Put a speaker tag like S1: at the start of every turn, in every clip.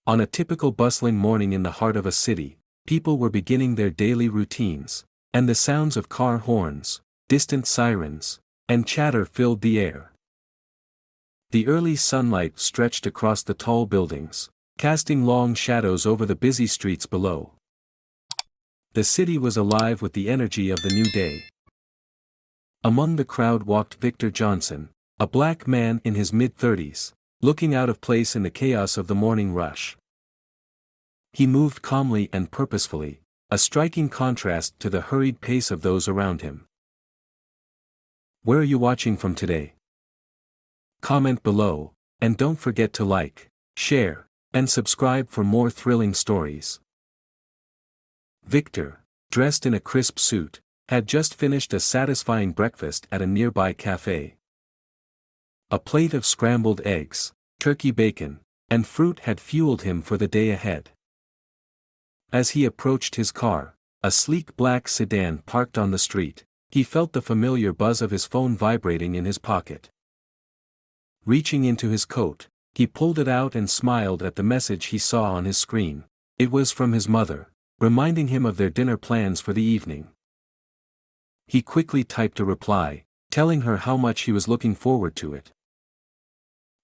S1: On a typical bustling morning in the heart of a city, people were beginning their daily routines, and the sounds of car horns, distant sirens, and chatter filled the air. The early sunlight stretched across the tall buildings, casting long shadows over the busy streets below. The city was alive with the energy of the new day. Among the crowd walked Victor Johnson, a black man in his mid-30s, looking out of place in the chaos of the morning rush. He moved calmly and purposefully, a striking contrast to the hurried pace of those around him. Where are you watching from today? Comment below, and don't forget to like, share, and subscribe for more thrilling stories. Victor, dressed in a crisp suit, had just finished a satisfying breakfast at a nearby cafe. A plate of scrambled eggs, turkey bacon, and fruit had fueled him for the day ahead. As he approached his car, a sleek black sedan parked on the street, he felt the familiar buzz of his phone vibrating in his pocket. Reaching into his coat, he pulled it out and smiled at the message he saw on his screen. It was from his mother, reminding him of their dinner plans for the evening. He quickly typed a reply, telling her how much he was looking forward to it.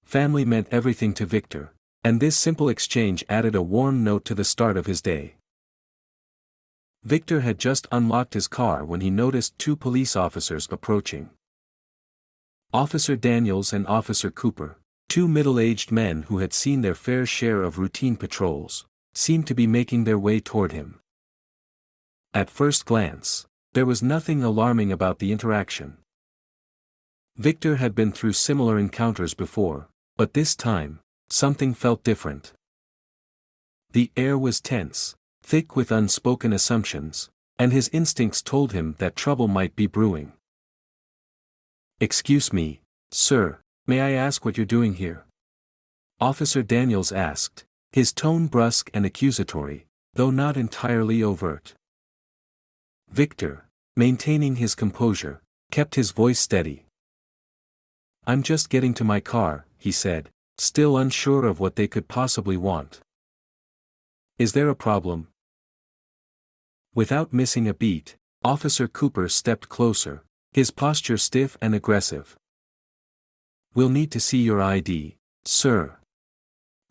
S1: Family meant everything to Victor, and this simple exchange added a warm note to the start of his day. Victor had just unlocked his car when he noticed two police officers approaching. Officer Daniels and Officer Cooper, two middle-aged men who had seen their fair share of routine patrols, seemed to be making their way toward him. At first glance, there was nothing alarming about the interaction. Victor had been through similar encounters before, but this time, something felt different. The air was tense, thick with unspoken assumptions, and his instincts told him that trouble might be brewing. "Excuse me, sir, may I ask what you're doing here?" Officer Daniels asked, his tone brusque and accusatory, though not entirely overt. Victor, maintaining his composure, kept his voice steady. "I'm just getting to my car," he said, still unsure of what they could possibly want. "Is there a problem?" Without missing a beat, Officer Cooper stepped closer, his posture stiff and aggressive. "We'll need to see your ID, sir."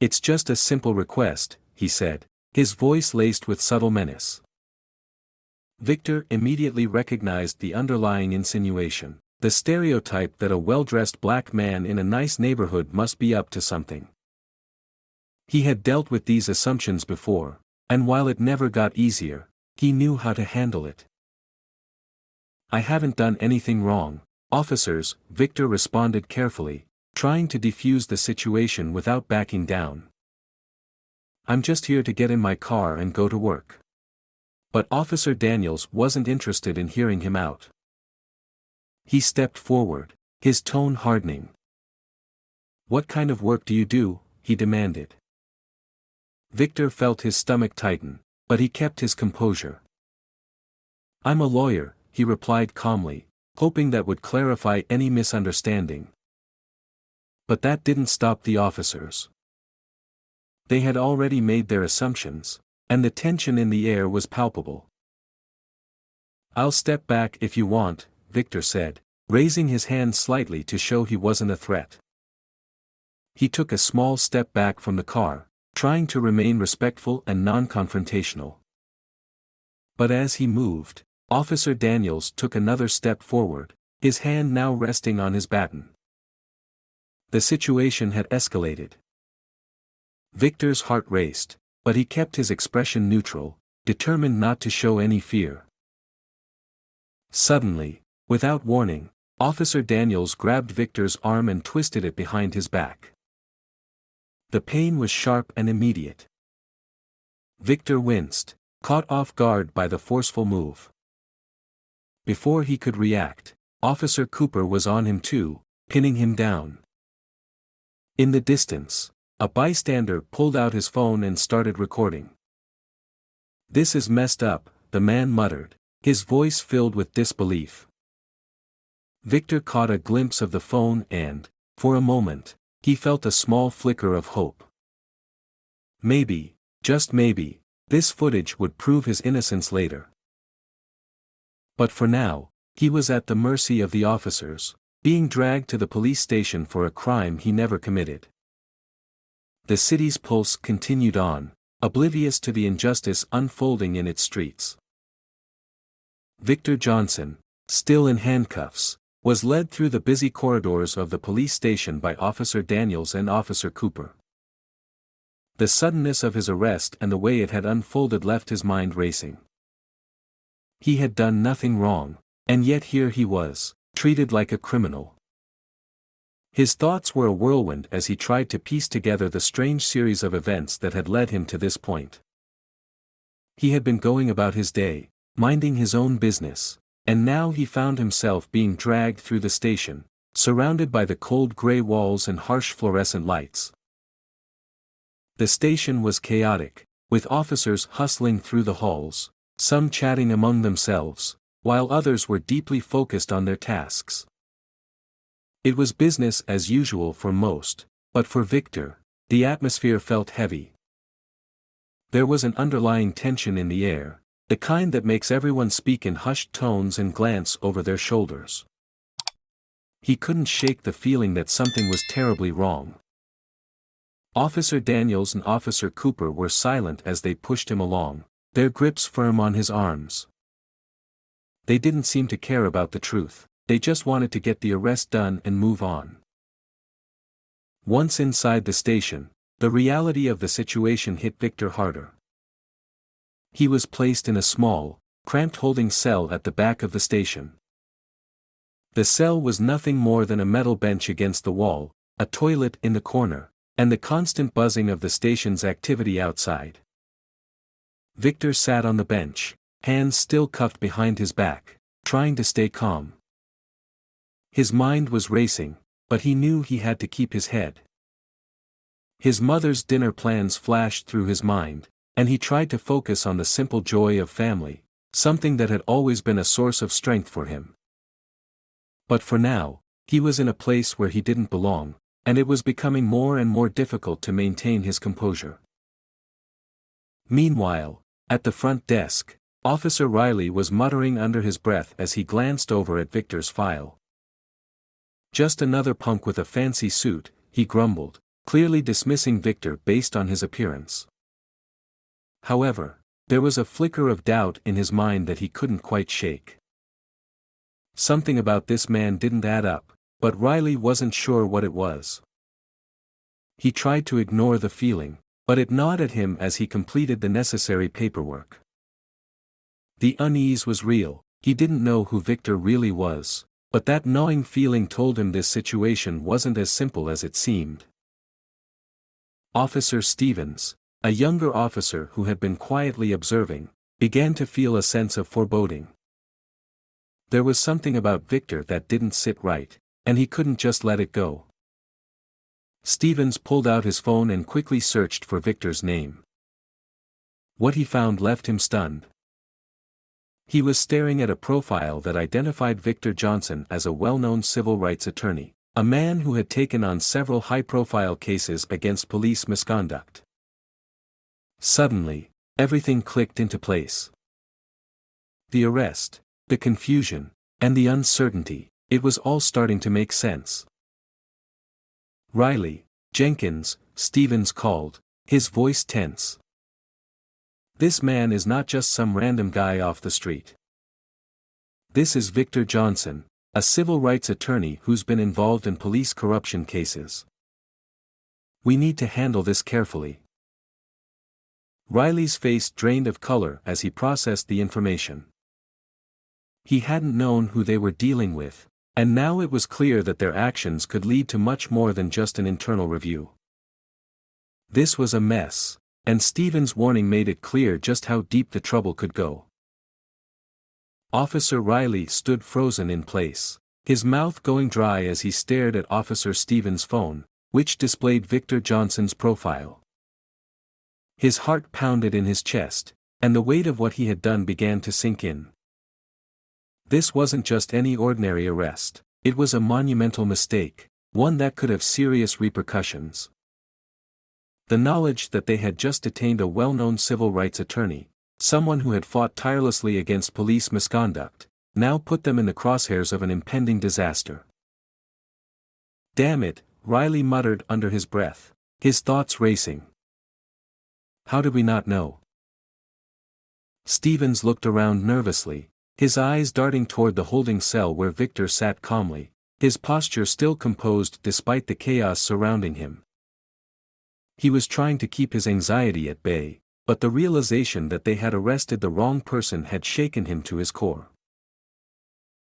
S1: "It's just a simple request," he said, his voice laced with subtle menace. Victor immediately recognized the underlying insinuation, the stereotype that a well-dressed black man in a nice neighborhood must be up to something. He had dealt with these assumptions before, and while it never got easier, he knew how to handle it. "I haven't done anything wrong, officers," Victor responded carefully, trying to defuse the situation without backing down. "I'm just here to get in my car and go to work." But Officer Daniels wasn't interested in hearing him out. He stepped forward, his tone hardening. "What kind of work do you do?" he demanded. Victor felt his stomach tighten, but he kept his composure. "I'm a lawyer," he replied calmly, hoping that would clarify any misunderstanding. But that didn't stop the officers. They had already made their assumptions, and the tension in the air was palpable. "I'll step back if you want," Victor said, raising his hand slightly to show he wasn't a threat. He took a small step back from the car, trying to remain respectful and non-confrontational. But as he moved, Officer Daniels took another step forward, his hand now resting on his baton. The situation had escalated. Victor's heart raced, but he kept his expression neutral, determined not to show any fear. Suddenly, without warning, Officer Daniels grabbed Victor's arm and twisted it behind his back. The pain was sharp and immediate. Victor winced, caught off guard by the forceful move. Before he could react, Officer Cooper was on him too, pinning him down. In the distance, a bystander pulled out his phone and started recording. "This is messed up," the man muttered, his voice filled with disbelief. Victor caught a glimpse of the phone and, for a moment, he felt a small flicker of hope. Maybe, just maybe, this footage would prove his innocence later. But for now, he was at the mercy of the officers, being dragged to the police station for a crime he never committed. The city's pulse continued on, oblivious to the injustice unfolding in its streets. Victor Johnson, still in handcuffs, was led through the busy corridors of the police station by Officer Daniels and Officer Cooper. The suddenness of his arrest and the way it had unfolded left his mind racing. He had done nothing wrong, and yet here he was, treated like a criminal. His thoughts were a whirlwind as he tried to piece together the strange series of events that had led him to this point. He had been going about his day, minding his own business, and now he found himself being dragged through the station, surrounded by the cold gray walls and harsh fluorescent lights. The station was chaotic, with officers hustling through the halls, some chatting among themselves, while others were deeply focused on their tasks. It was business as usual for most, but for Victor, the atmosphere felt heavy. There was an underlying tension in the air, the kind that makes everyone speak in hushed tones and glance over their shoulders. He couldn't shake the feeling that something was terribly wrong. Officer Daniels and Officer Cooper were silent as they pushed him along, their grips firm on his arms. They didn't seem to care about the truth, they just wanted to get the arrest done and move on. Once inside the station, the reality of the situation hit Victor harder. He was placed in a small, cramped holding cell at the back of the station. The cell was nothing more than a metal bench against the wall, a toilet in the corner, and the constant buzzing of the station's activity outside. Victor sat on the bench, hands still cuffed behind his back, trying to stay calm. His mind was racing, but he knew he had to keep his head. His mother's dinner plans flashed through his mind, and he tried to focus on the simple joy of family, something that had always been a source of strength for him. But for now, he was in a place where he didn't belong, and it was becoming more and more difficult to maintain his composure. Meanwhile, at the front desk, Officer Riley was muttering under his breath as he glanced over at Victor's file. "Just another punk with a fancy suit," he grumbled, clearly dismissing Victor based on his appearance. However, there was a flicker of doubt in his mind that he couldn't quite shake. Something about this man didn't add up, but Riley wasn't sure what it was. He tried to ignore the feeling, but it gnawed at him as he completed the necessary paperwork. The unease was real, he didn't know who Victor really was, but that gnawing feeling told him this situation wasn't as simple as it seemed. Officer Stevens, a younger officer who had been quietly observing, began to feel a sense of foreboding. There was something about Victor that didn't sit right, and he couldn't just let it go. Stevens pulled out his phone and quickly searched for Victor's name. What he found left him stunned. He was staring at a profile that identified Victor Johnson as a well-known civil rights attorney, a man who had taken on several high-profile cases against police misconduct. Suddenly, everything clicked into place. The arrest, the confusion, and the uncertainty, it was all starting to make sense. "Riley, Jenkins," Stevens called, his voice tense. "This man is not just some random guy off the street. This is Victor Johnson, a civil rights attorney who's been involved in police corruption cases. We need to handle this carefully." Riley's face drained of color as he processed the information. He hadn't known who they were dealing with, and now it was clear that their actions could lead to much more than just an internal review. This was a mess, and Stevens' warning made it clear just how deep the trouble could go. Officer Riley stood frozen in place, his mouth going dry as he stared at Officer Stevens' phone, which displayed Victor Johnson's profile. His heart pounded in his chest, and the weight of what he had done began to sink in. This wasn't just any ordinary arrest, it was a monumental mistake, one that could have serious repercussions. The knowledge that they had just detained a well-known civil rights attorney, someone who had fought tirelessly against police misconduct, now put them in the crosshairs of an impending disaster. "Damn it," Riley muttered under his breath, his thoughts racing. "How did we not know?" Stevens looked around nervously, his eyes darting toward the holding cell where Victor sat calmly, his posture still composed despite the chaos surrounding him. He was trying to keep his anxiety at bay, but the realization that they had arrested the wrong person had shaken him to his core.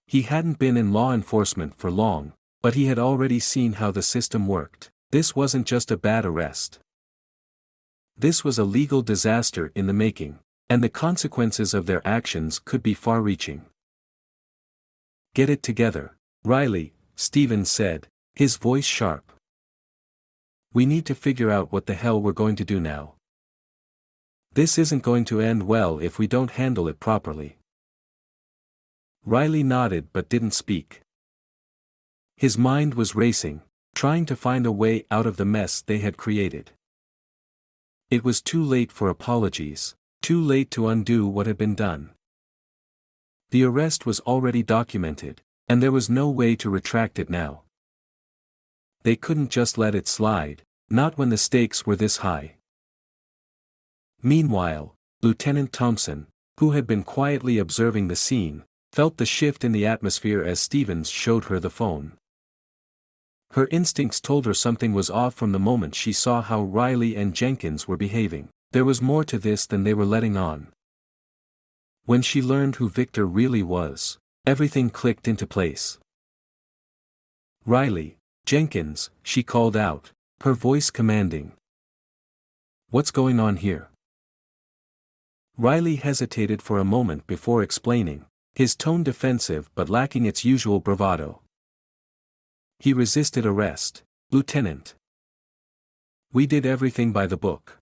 S1: He hadn't been in law enforcement for long, but he had already seen how the system worked. This wasn't just a bad arrest. This was a legal disaster in the making, and the consequences of their actions could be far-reaching. "Get it together, Riley," Stevens said, his voice sharp. "We need to figure out what the hell we're going to do now. This isn't going to end well if we don't handle it properly." Riley nodded but didn't speak. His mind was racing, trying to find a way out of the mess they had created. It was too late for apologies, too late to undo what had been done. The arrest was already documented, and there was no way to retract it now. They couldn't just let it slide, not when the stakes were this high. Meanwhile, Lieutenant Thompson, who had been quietly observing the scene, felt the shift in the atmosphere as Stevens showed her the phone. Her instincts told her something was off from the moment she saw how Riley and Jenkins were behaving. There was more to this than they were letting on. When she learned who Victor really was, everything clicked into place. "Riley, Jenkins," she called out, her voice commanding. "What's going on here?" Riley hesitated for a moment before explaining, his tone defensive but lacking its usual bravado. "He resisted arrest, Lieutenant. We did everything by the book."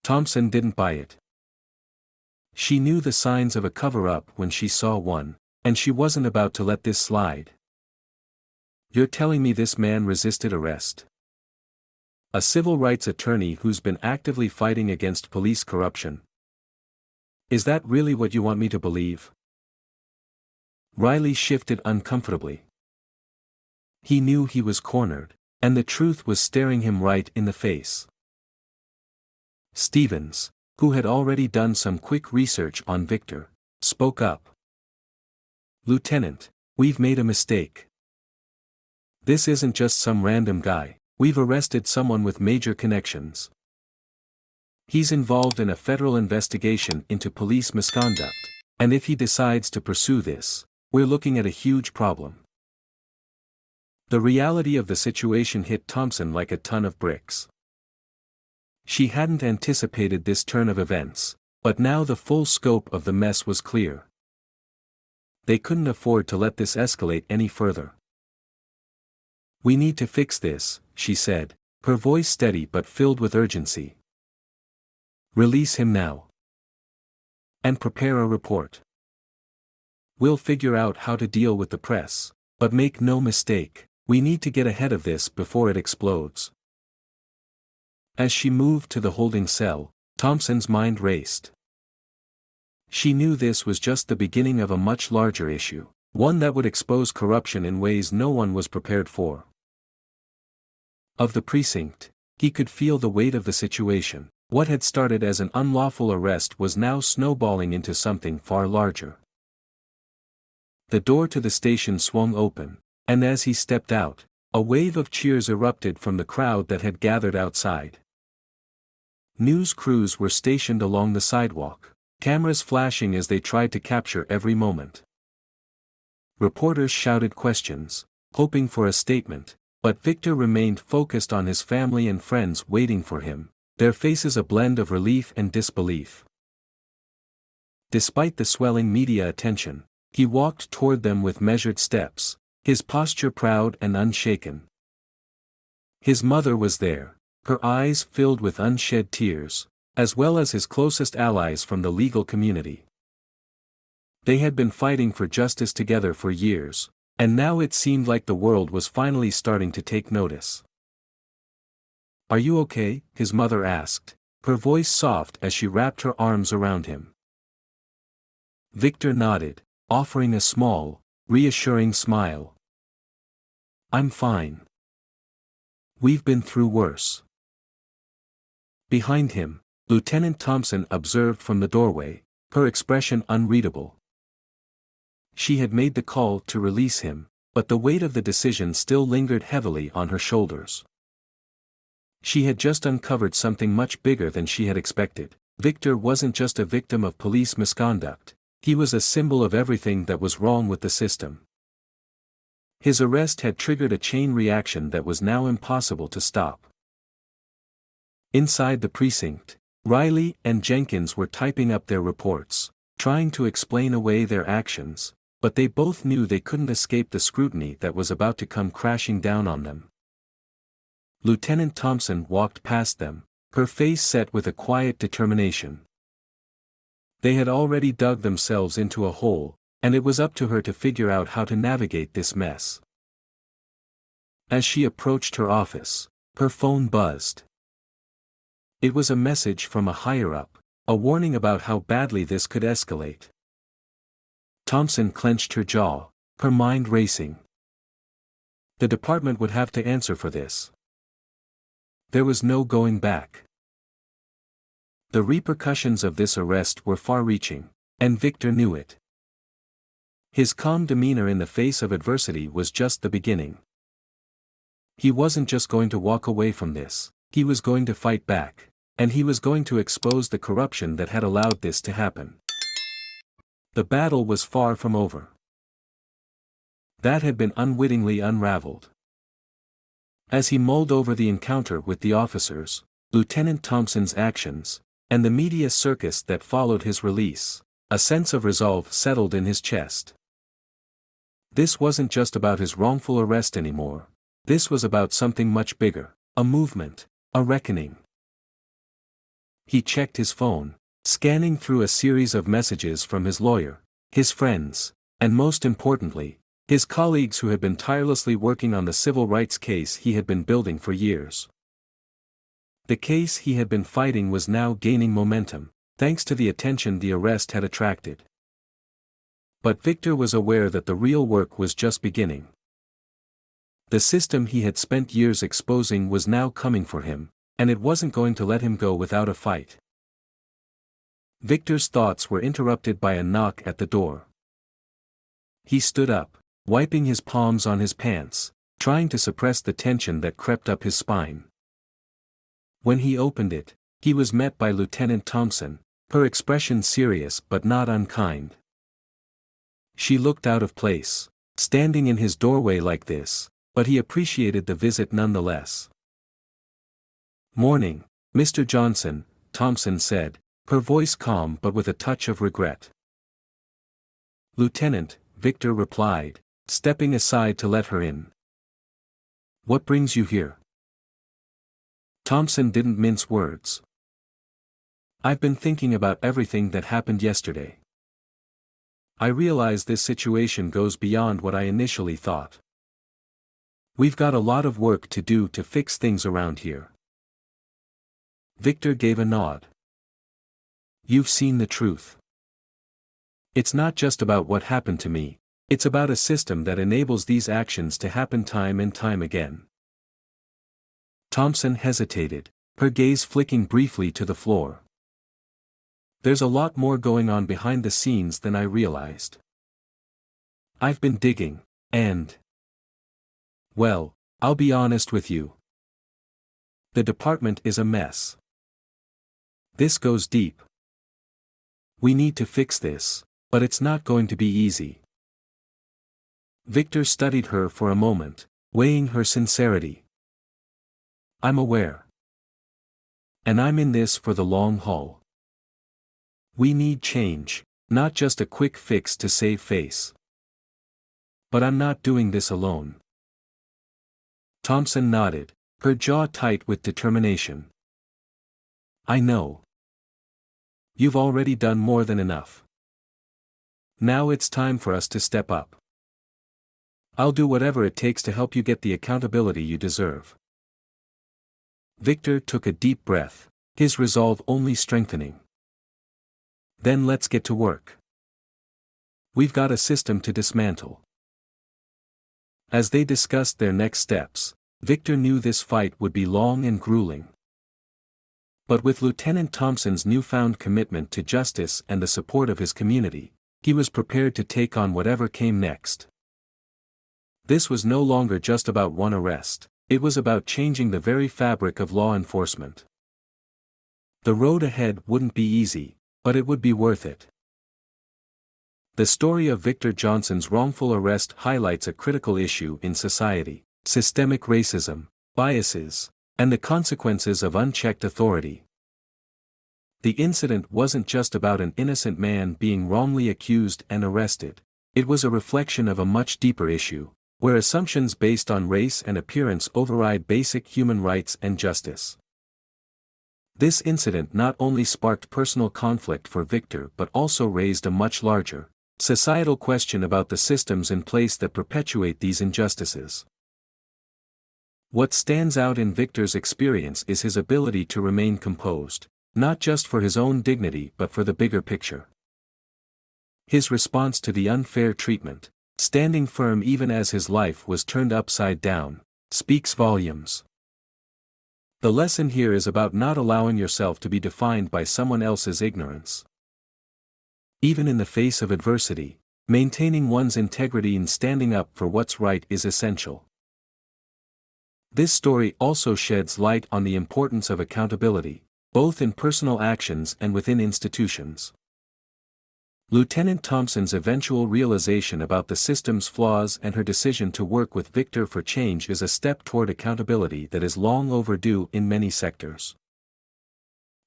S1: Thompson didn't buy it. She knew the signs of a cover-up when she saw one, and she wasn't about to let this slide. "You're telling me this man resisted arrest? A civil rights attorney who's been actively fighting against police corruption? Is that really what you want me to believe?" Riley shifted uncomfortably. He knew he was cornered, and the truth was staring him right in the face. Stevens, who had already done some quick research on Victor, spoke up. "Lieutenant, we've made a mistake. This isn't just some random guy, we've arrested someone with major connections. He's involved in a federal investigation into police misconduct, and if he decides to pursue this, we're looking at a huge problem." The reality of the situation hit Thompson like a ton of bricks. She hadn't anticipated this turn of events, but now the full scope of the mess was clear. They couldn't afford to let this escalate any further. "We need to fix this," she said, her voice steady but filled with urgency. "Release him now. And prepare a report. We'll figure out how to deal with the press, but make no mistake, we need to get ahead of this before it explodes." As she moved to the holding cell, Thompson's mind raced. She knew this was just the beginning of a much larger issue, one that would expose corruption in ways no one was prepared for. Of the precinct, he could feel the weight of the situation. What had started as an unlawful arrest was now snowballing into something far larger. The door to the station swung open, and as he stepped out, a wave of cheers erupted from the crowd that had gathered outside. News crews were stationed along the sidewalk, cameras flashing as they tried to capture every moment. Reporters shouted questions, hoping for a statement, but Victor remained focused on his family and friends waiting for him, their faces a blend of relief and disbelief. Despite the swelling media attention, he walked toward them with measured steps, his posture proud and unshaken. His mother was there, her eyes filled with unshed tears, as well as his closest allies from the legal community. They had been fighting for justice together for years, and now it seemed like the world was finally starting to take notice. Are you okay? His mother asked, her voice soft as she wrapped her arms around him. Victor nodded, offering a small, reassuring smile. I'm fine. We've been through worse. Behind him, Lieutenant Thompson observed from the doorway, her expression unreadable. She had made the call to release him, but the weight of the decision still lingered heavily on her shoulders. She had just uncovered something much bigger than she had expected. Victor wasn't just a victim of police misconduct, he was a symbol of everything that was wrong with the system. His arrest had triggered a chain reaction that was now impossible to stop. Inside the precinct, Riley and Jenkins were typing up their reports, trying to explain away their actions, but they both knew they couldn't escape the scrutiny that was about to come crashing down on them. Lieutenant Thompson walked past them, her face set with a quiet determination. They had already dug themselves into a hole, and it was up to her to figure out how to navigate this mess. As she approached her office, her phone buzzed. It was a message from a higher-up, a warning about how badly this could escalate. Thompson clenched her jaw, her mind racing. The department would have to answer for this. There was no going back. The repercussions of this arrest were far-reaching, and Victor knew it. His calm demeanor in the face of adversity was just the beginning. He wasn't just going to walk away from this, he was going to fight back, and he was going to expose the corruption that had allowed this to happen. The battle was far from over. That had been unwittingly unraveled. As he mulled over the encounter with the officers, Lieutenant Thompson's actions, and the media circus that followed his release, a sense of resolve settled in his chest. This wasn't just about his wrongful arrest anymore. This was about something much bigger, a movement, a reckoning. He checked his phone, scanning through a series of messages from his lawyer, his friends, and most importantly, his colleagues who had been tirelessly working on the civil rights case he had been building for years. The case he had been fighting was now gaining momentum, thanks to the attention the arrest had attracted. But Victor was aware that the real work was just beginning. The system he had spent years exposing was now coming for him, and it wasn't going to let him go without a fight. Victor's thoughts were interrupted by a knock at the door. He stood up, wiping his palms on his pants, trying to suppress the tension that crept up his spine. When he opened it, he was met by Lieutenant Thompson, her expression serious but not unkind. She looked out of place, standing in his doorway like this, but he appreciated the visit nonetheless. "Morning, Mr. Johnson," Thompson said, her voice calm but with a touch of regret. "Lieutenant," Victor replied, stepping aside to let her in. "What brings you here?" Thompson didn't mince words. "I've been thinking about everything that happened yesterday. I realize this situation goes beyond what I initially thought. We've got a lot of work to do to fix things around here." Victor gave a nod. "You've seen the truth. It's not just about what happened to me, it's about a system that enables these actions to happen time and time again." Thompson hesitated, her gaze flicking briefly to the floor. "There's a lot more going on behind the scenes than I realized. I've been digging, and... well, I'll be honest with you. The department is a mess. This goes deep. We need to fix this, but it's not going to be easy." Victor studied her for a moment, weighing her sincerity. "I'm aware. And I'm in this for the long haul. We need change, not just a quick fix to save face. But I'm not doing this alone." Thompson nodded, her jaw tight with determination. "I know. You've already done more than enough. Now it's time for us to step up. I'll do whatever it takes to help you get the accountability you deserve." Victor took a deep breath, his resolve only strengthening. Then let's get to work. We've got a system to dismantle. As they discussed their next steps, Victor knew this fight would be long and grueling. But with Lieutenant Thompson's newfound commitment to justice and the support of his community, he was prepared to take on whatever came next. This was no longer just about one arrest, it was about changing the very fabric of law enforcement. The road ahead wouldn't be easy, but it would be worth it. The story of Victor Johnson's wrongful arrest highlights a critical issue in society: systemic racism, biases, and the consequences of unchecked authority. The incident wasn't just about an innocent man being wrongly accused and arrested, it was a reflection of a much deeper issue, where assumptions based on race and appearance override basic human rights and justice. This incident not only sparked personal conflict for Victor but also raised a much larger, societal question about the systems in place that perpetuate these injustices. What stands out in Victor's experience is his ability to remain composed, not just for his own dignity but for the bigger picture. His response to the unfair treatment, standing firm even as his life was turned upside down, speaks volumes. The lesson here is about not allowing yourself to be defined by someone else's ignorance. Even in the face of adversity, maintaining one's integrity and standing up for what's right is essential. This story also sheds light on the importance of accountability, both in personal actions and within institutions. Lieutenant Thompson's eventual realization about the system's flaws and her decision to work with Victor for change is a step toward accountability that is long overdue in many sectors.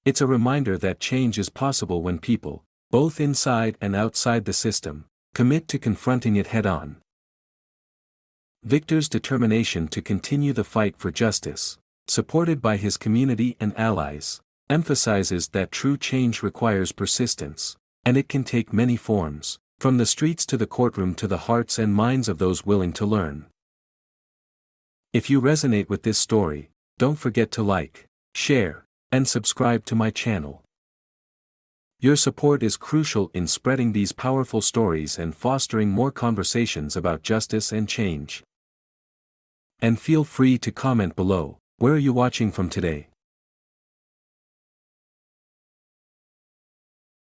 S1: It's a reminder that change is possible when people, both inside and outside the system, commit to confronting it head-on. Victor's determination to continue the fight for justice, supported by his community and allies, emphasizes that true change requires persistence, and it can take many forms, from the streets to the courtroom to the hearts and minds of those willing to learn. If you resonate with this story, don't forget to like, share, and subscribe to my channel. Your support is crucial in spreading these powerful stories and fostering more conversations about justice and change. And feel free to comment below, where are you watching from today?